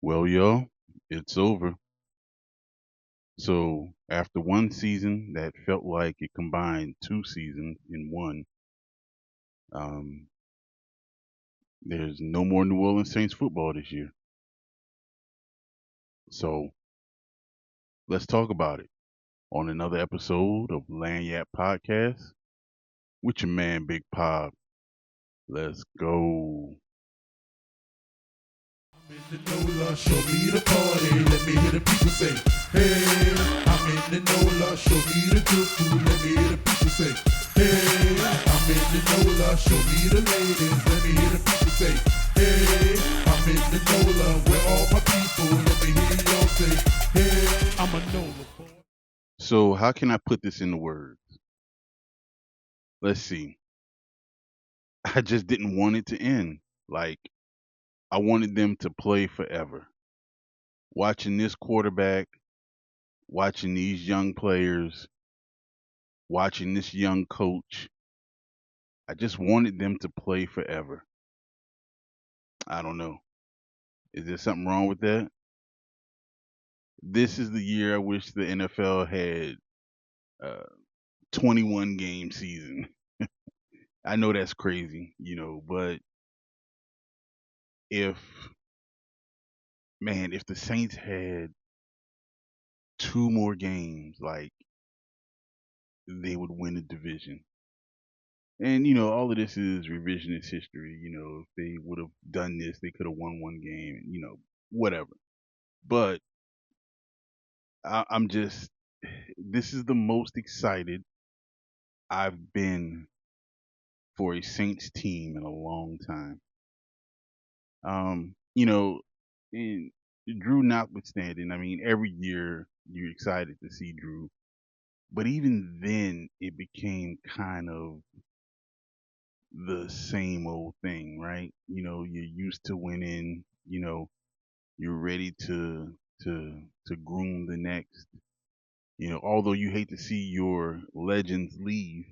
Well, y'all, it's over. So, after one season that felt like it combined two seasons in one, um, there's no more New Orleans Saints football this year. So, let's talk about it on another episode of Lanyard Podcast with your man, Big Pop. Let's go. In the NOLA, show me the party. Let me hear the people say, hey. I'm in the NOLA, show me the good food. Let me hear the people say, hey. I'm in the NOLA, show me the ladies. Let me hear the people say, hey. I'm in the NOLA, where all my people. Let me hear y'all say, hey. I'm a NOLA boy. So, how can I put this into words? Let's see. I just didn't want it to end. Like, I wanted them to play forever. Watching this quarterback, watching these young players, watching this young coach, I just wanted them to play forever. I don't know. Is there something wrong with that? This is the year I wish the NFL had a 21 game season. I know that's crazy, but if if the Saints had two more games, like they would win the division. And all of this is revisionist history. If they would have done this, they could have won one game, and whatever. But I'm just, this is the most excited I've been for a Saints team in a long time. You know, and Drew notwithstanding, I mean, every year you're excited to see Drew, but even then, it became kind of the same old thing, right? You're used to winning. You're ready to groom the next. Although you hate to see your legends leave,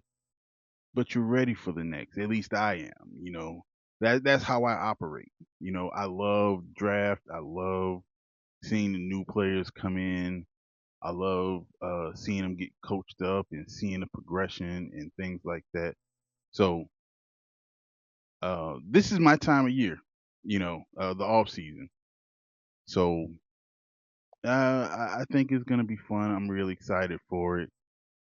but you're ready for the next. At least I am. That's how I operate. I love draft. I love seeing the new players come in. I love seeing them get coached up and seeing the progression and things like that. So this is my time of year. The off season. So I think it's gonna be fun. I'm really excited for it.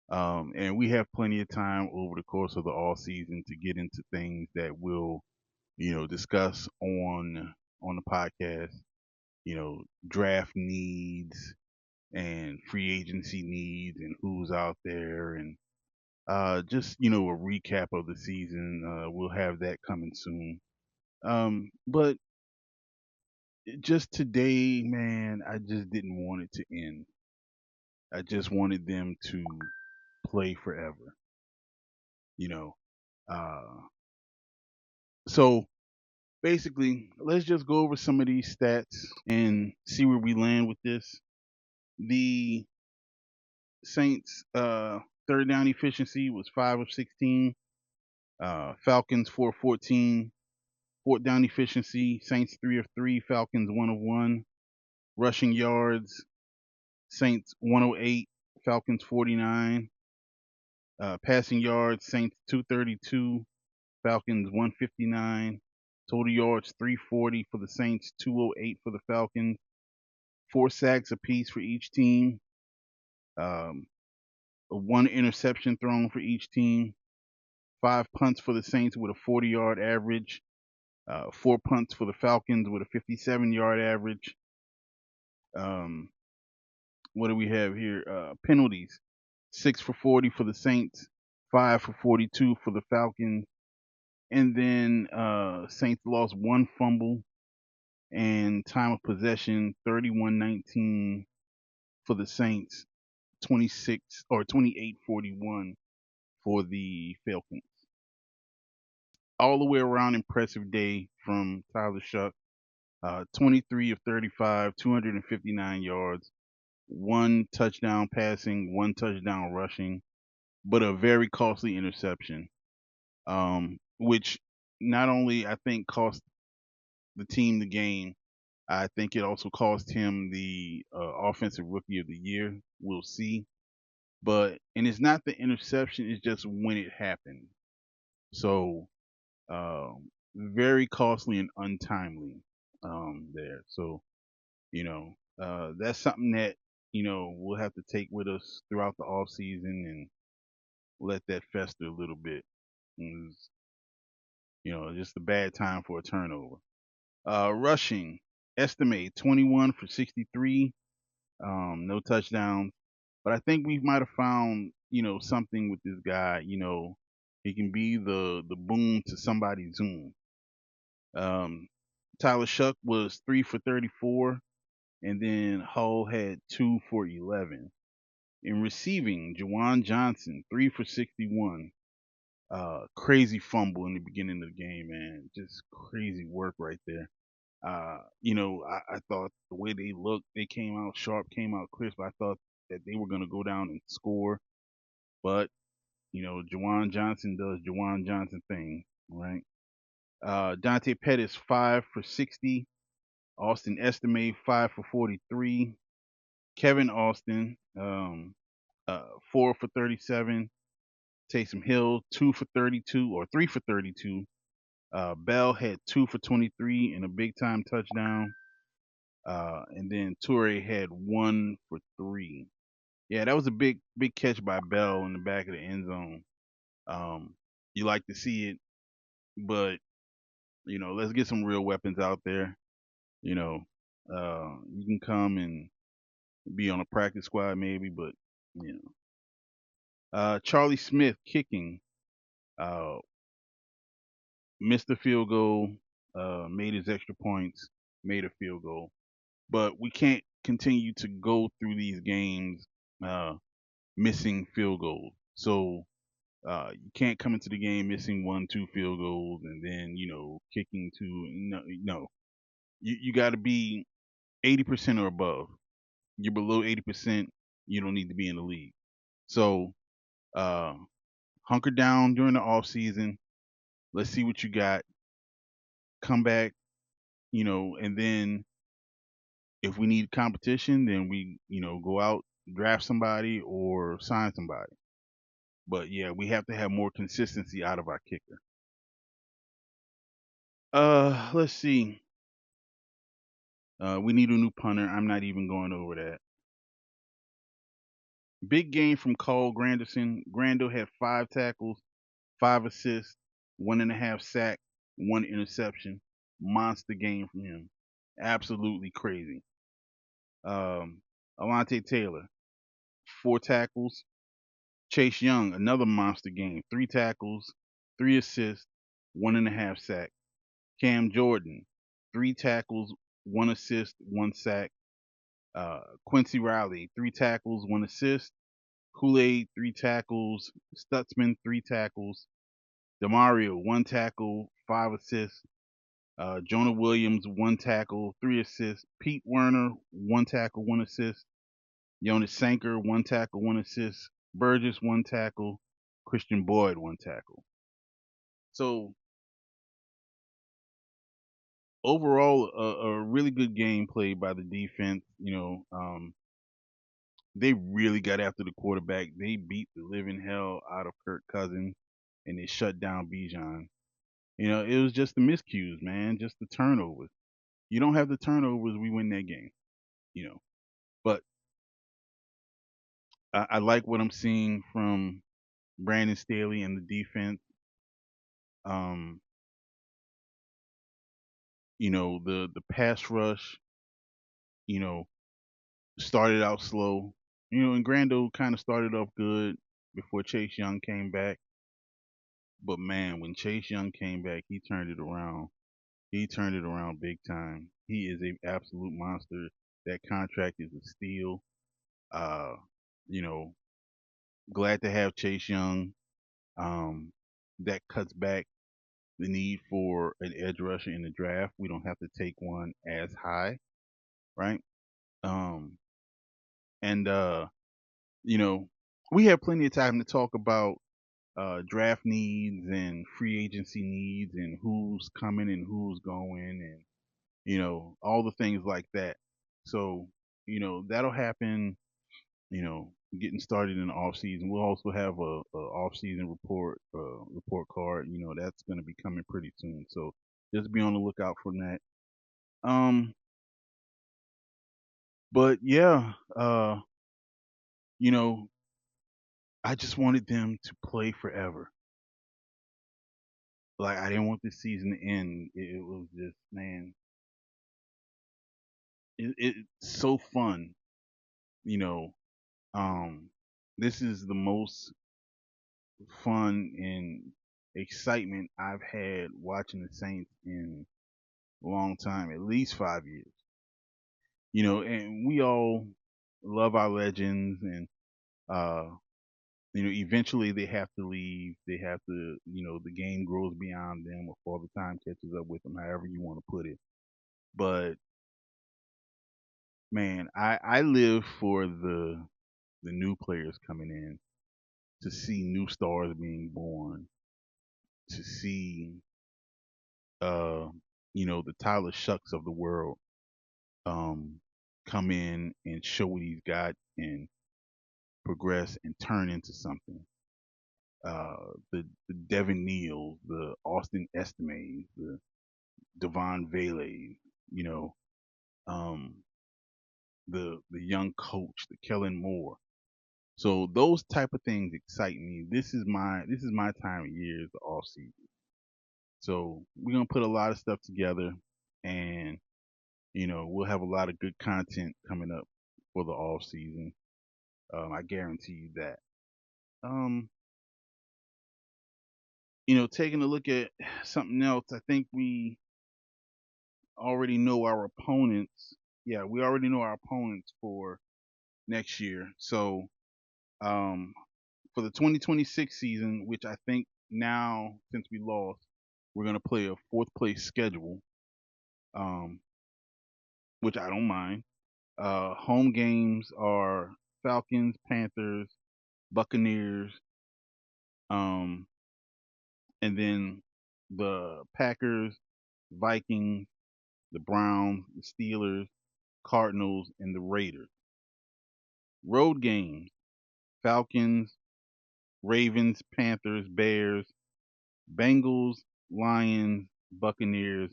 And we have plenty of time over the course of the all season to get into things that we'll, discuss on the podcast. Draft needs and free agency needs and who's out there and just a recap of the season. We'll have that coming soon. But just today, man, I just didn't want it to end. I just wanted them to play forever. You know. So basically, let's just go over some of these stats and see where we land with this. The Saints third down efficiency was 5 of 16. Falcons 4 of 14. Fourth down efficiency, Saints 3 of 3, Falcons 1 of 1. Rushing yards, Saints 108, Falcons 49. Passing yards, Saints 232, Falcons 159. Total yards 340 for the Saints, 208 for the Falcons. 4 sacks apiece for each team. Um, one interception thrown for each team. 5 punts for the Saints with a 40-yard average. 4 punts for the Falcons with a 57-yard average. Um, what do we have here? Penalties: 6 for 40 for the Saints, 5 for 42 for the Falcons, and then Saints lost one fumble and time of possession 31-19 for the Saints, 26 or 28-41 for the Falcons. All the way around impressive day from Tyler Shuck. 23 of 35, 259 yards, one touchdown passing, one touchdown rushing, but a very costly interception, which not only I think cost the team the game, I think it also cost him the offensive rookie of the year. We'll see. But and it's not the interception; it's just when it happened. So very costly and untimely there. So that's something that we'll have to take with us throughout the off season and let that fester a little bit. It's, just a bad time for a turnover. Rushing, estimate 21 for 63, no touchdowns. But I think we might have found, something with this guy. He can be the boom to somebody's zoom. Um, Tyler Shuck was 3 for 34, and then Hull had 2 for 11. In receiving, Jawan Johnson 3 for 61. Crazy fumble in the beginning of the game, man. Just crazy work right there. I thought the way they looked, they came out sharp, came out crisp. I thought that they were going to go down and score, but Jawan Johnson does Jawan Johnson thing, right? Dante Pettis 5 for 60. Austin Estime 5 for 43. Kevin Austin 4 for 37. Taysom Hill 2 for 32 or 3 for 32. Bell had 2 for 23 and a big time touchdown. And then Toure had 1 for 3. Yeah, that was a big catch by Bell in the back of the end zone. You like to see it, but let's get some real weapons out there. You can come and be on a practice squad maybe, but you Charlie Smith kicking, uh, missed a field goal, made his extra points, made a field goal. But we can't continue to go through these games uh, missing field goals. So you can't come into the game missing 1, 2 field goals and then kicking two. No, no. You got to be 80% or above. You're below 80%, you don't need to be in the league. So uh, hunker down during the off season. Let's see what you got. Come back, and then if we need competition, then we go out, draft somebody or sign somebody. But yeah, we have to have more consistency out of our kicker. Let's see. We need a new punter. I'm not even going over that. Big game from Cole Granderson. Grando had 5 tackles, 5 assists, 1.5 sack, 1 interception. Monster game from him. Absolutely crazy. Alante Taylor, 4 tackles. Chase Young, another monster game. 3 tackles, 3 assists, 1.5 sack. Cam Jordan, 3 tackles, 1 assist, 1 sack. Quincy Riley, 3 tackles, 1 assist. Kool-Aid, 3 tackles. Stutzman, 3 tackles. Demario, 1 tackle, 5 assists. Jonah Williams, 1 tackle, 3 assists. Pete Werner, 1 tackle, 1 assist. Jonas Sanker, 1 tackle, 1 assist. Burgess, 1 tackle. Christian Boyd, 1 tackle. So overall, a really good game played by the defense. They really got after the quarterback. They beat the living hell out of Kirk Cousins, and they shut down Bijan. It was just the miscues, man, just the turnovers. You don't have the turnovers, we win that game. You know, but I like what I'm seeing from Brandon Staley and the defense. Um, the pass rush, you know, started out slow. And Grando kind of started off good before Chase Young came back. But man, when Chase Young came back, he turned it around. He turned it around big time. He is a absolute monster. That contract is a steal. Uh, you know, glad to have Chase Young. Um, that cuts back the need for an edge rusher in the draft. We don't have to take one as high, right? Um, and you know, we have plenty of time to talk about draft needs and free agency needs and who's coming and who's going all the things like that. So, that'll happen, getting started in the off season. We'll also have a off season report card. That's going to be coming pretty soon. So just be on the lookout for that. Um, but yeah, you know, I just wanted them to play forever. Like I didn't want this season to end. It was just, man, it's so fun. You know, um, this is the most fun and excitement I've had watching the Saints in a long time, at least 5 years. And we all love our legends, and uh, eventually they have to leave. They have to, the game grows beyond them, or Father Time catches up with them, however you want to put it. But man, I live for the new players coming in, to see new stars being born, to see uh the Tyler Shucks of the world um come in and show what he's got and progress and turn into something. The Devin Neal, the Austin Estimes, the Devon Vele, you know, um, the young coach, the Kellen Moore. So those type of things excite me. This is my time of year, is the off season. So we're gonna put a lot of stuff together, and we'll have a lot of good content coming up for the off season. I guarantee you that. Um, taking a look at something else, I think we already know our opponents. Yeah, we already know our opponents for next year. So, um, for the 2026 season, which I think now, since we lost, we're gonna play a fourth place schedule, um, which I don't mind. Home games are Falcons, Panthers, Buccaneers, um, and then the Packers, Vikings, the Browns, the Steelers, Cardinals, and the Raiders. Road games: Falcons, Ravens, Panthers, Bears, Bengals, Lions, Buccaneers,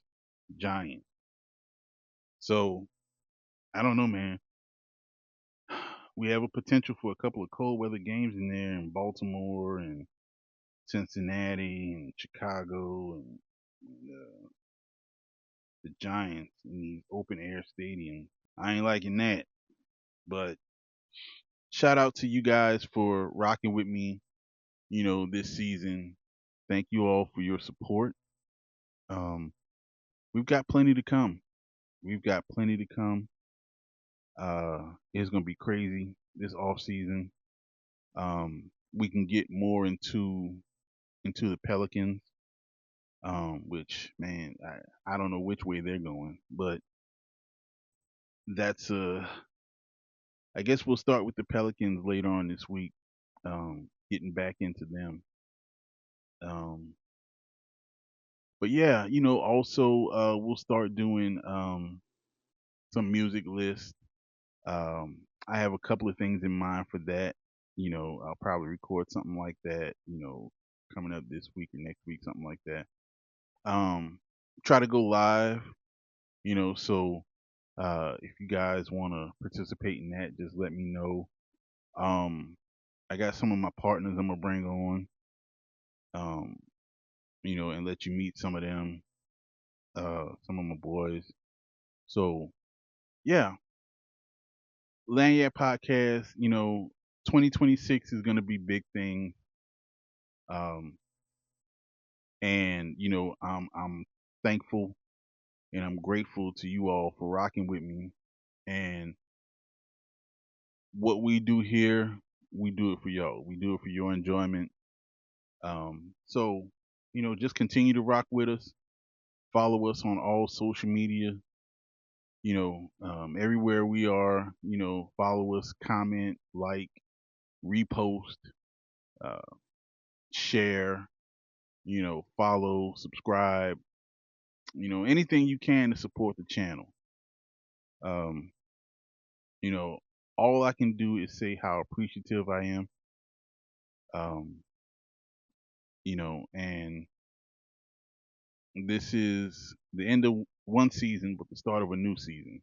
Giants. So I don't know, man. We have a potential for a couple of cold weather games in there in Baltimore and Cincinnati and Chicago, and the Giants in these open air stadiums. I ain't liking that. But shout out to you guys for rocking with me, this season. Thank you all for your support. Um, we've got plenty to come. We've got plenty to come. It's gonna be crazy this off season. We can get more into the Pelicans, which, man, I don't know which way they're going, but that's I guess we'll start with the Pelicans later on this week. Getting back into them. Um, but yeah, also we'll start doing some music lists. I have a couple of things in mind for that. I'll probably record something like that, coming up this week or next week, something like that. Um, Try to go live, so if you guys want to participate in that, just let me know. Um, I got some of my partners I'm gonna bring on, um, and let you meet some of them, some of my boys. So yeah, Lanyard Podcast, 2026 is gonna be big thing. Um, and I'm thankful and I'm grateful to you all for rocking with me. And what we do here, we do it for y'all. We do it for your enjoyment. So just continue to rock with us. Follow us on all social media. Everywhere we are. Follow us, comment, like, repost, uh, share. Follow, subscribe. Anything you can to support the channel. Um, you know, all I can do is say how appreciative I am. Um, and this is the end of one season, but the start of a new season.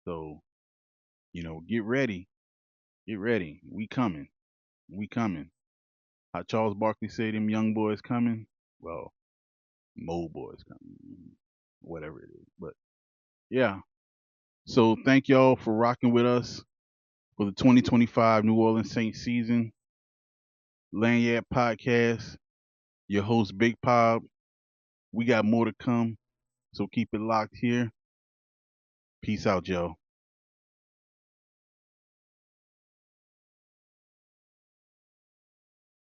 So, get ready. Get ready. We coming. We coming. How Charles Barkley say them young boys coming? Well, Mo boys coming. Whatever it is. But yeah. So thank y'all for rocking with us for the 2025 New Orleans Saints season. Lanyard Podcast. Your host Big Pop. We got more to come. So keep it locked here. Peace out, y'all.